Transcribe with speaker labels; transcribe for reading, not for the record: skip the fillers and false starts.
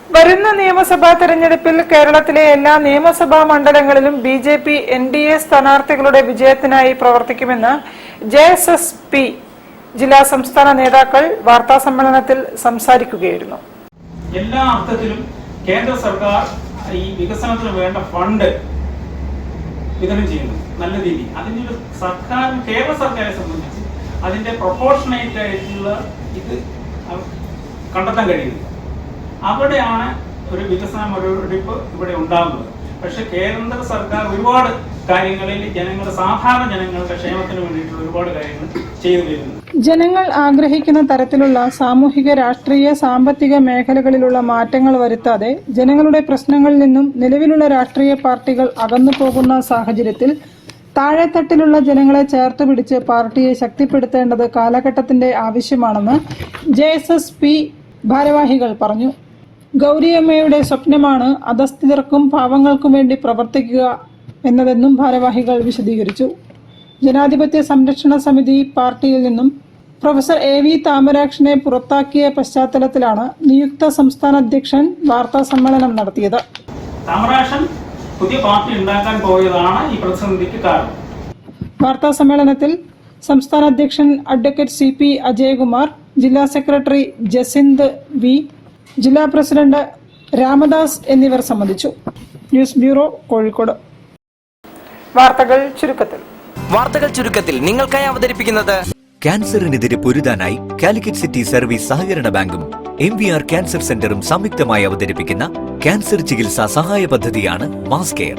Speaker 1: വരുന്ന നിയമസഭാ തെരഞ്ഞെടുപ്പിൽ കേരളത്തിലെ എല്ലാ നിയമസഭാ മണ്ഡലങ്ങളിലും ബി.ജെ.പി. എൻ.ഡി.എ സ്ഥാനാർത്ഥികളുടെ വിജയത്തിനായി പ്രവർത്തിക്കുമെന്ന് ജെ.എസ്.എസ്.പി. ജില്ലാ സംസ്ഥാന നേതാക്കൾ വാർത്താസമ്മേളനത്തിൽ സംസാരിക്കുകയായിരുന്നു.
Speaker 2: എല്ലാ അർത്ഥത്തിലും കേന്ദ്ര സർക്കാർ ഈ വികസനത്തിന് വേണ്ട ഫണ്ട് വിതരണം ചെയ്യുന്നു നല്ല രീതിയിൽ. അതിനൊരു സർക്കാർ, കേരള സർക്കാരെ സംബന്ധിച്ച് അതിന്റെ പ്രൊപ്പോർഷണേറ്റ് ആയിട്ടുള്ള ഇത് കണ്ടെത്താൻ കഴിയുന്നത്. അവിടെയാണ് ഒരു വികസന മുരടിപ്പ് ഇവിടെ ഉണ്ടാകുന്നത്. പക്ഷെ കേന്ദ്ര സർക്കാർ ഒരുപാട് കാര്യങ്ങളിൽ സാധാരണ ജനങ്ങളുടെ ക്ഷേമത്തിന് വേണ്ടിയിട്ടുള്ള ഒരുപാട് കാര്യങ്ങൾ ചെയ്തു വരുന്നു.
Speaker 1: ജനങ്ങൾ ആഗ്രഹിക്കുന്ന തരത്തിലുള്ള സാമൂഹിക, രാഷ്ട്രീയ, സാമ്പത്തിക മേഖലകളിലുള്ള മാറ്റങ്ങൾ വരുത്താതെ ജനങ്ങളുടെ പ്രശ്നങ്ങളിൽ നിന്നും നിലവിലുള്ള രാഷ്ട്രീയ പാർട്ടികൾ അകന്നു പോകുന്ന സാഹചര്യത്തിൽ താഴെത്തട്ടിലുള്ള ജനങ്ങളെ ചേർത്ത് പിടിച്ച് പാർട്ടിയെ ശക്തിപ്പെടുത്തേണ്ടത് കാലഘട്ടത്തിന്റെ ആവശ്യമാണെന്ന് ജെ.എസ്.എസ്.പി. ഭാരവാഹികൾ പറഞ്ഞു. ഗൗരിയമ്മയുടെ സ്വപ്നമാണ് അധസ്ഥിതർക്കും പാവങ്ങൾക്കും വേണ്ടി പ്രവർത്തിക്കുക എന്നതെന്നും ഭാരവാഹികൾ വിശദീകരിച്ചു. ജനാധിപത്യ സംരക്ഷണ സമിതി പാർട്ടിയിൽ നിന്നും പ്രൊഫസർ എ.വി. താമരാക്ഷനെ പുറത്താക്കിയ പശ്ചാത്തലത്തിലാണ് നിയുക്ത സംസ്ഥാന അധ്യക്ഷൻ വാർത്താ സമ്മേളനം നടത്തിയത്.
Speaker 2: താമരാക്ഷൻ പുതിയ പാർട്ടി ഉണ്ടാക്കാൻ പോയതാണ് ഈ പ്രതിസന്ധിക്ക് കാരണം.
Speaker 1: വാർത്താ സമ്മേളനത്തിൽ സംസ്ഥാന അധ്യക്ഷൻ അഡ്വക്കേറ്റ് സി.പി. അജയകുമാർ, ജില്ലാ സെക്രട്ടറി ജസിന്ത് വി, ജില്ലാ പ്രസിഡന്റ് രാമദാസ് എന്നിവർ സംബന്ധിച്ചു. News bureau, Kozhikode. വാർത്തകൾ ചുരുക്കത്തിൽ
Speaker 3: നിങ്ങൾക്കായി അവതരിപ്പിക്കുന്നത് ക്യാൻസറിനെതിരെ പൊരുതാനായി കാലിക്കറ്റ് സിറ്റി സർവീസ് സഹകരണ ബാങ്കും MVR ക്യാൻസർ സെന്ററും സംയുക്തമായി അവതരിപ്പിക്കുന്ന ക്യാൻസർ ചികിത്സാ സഹായ പദ്ധതിയാണ് മാസ് കെയർ.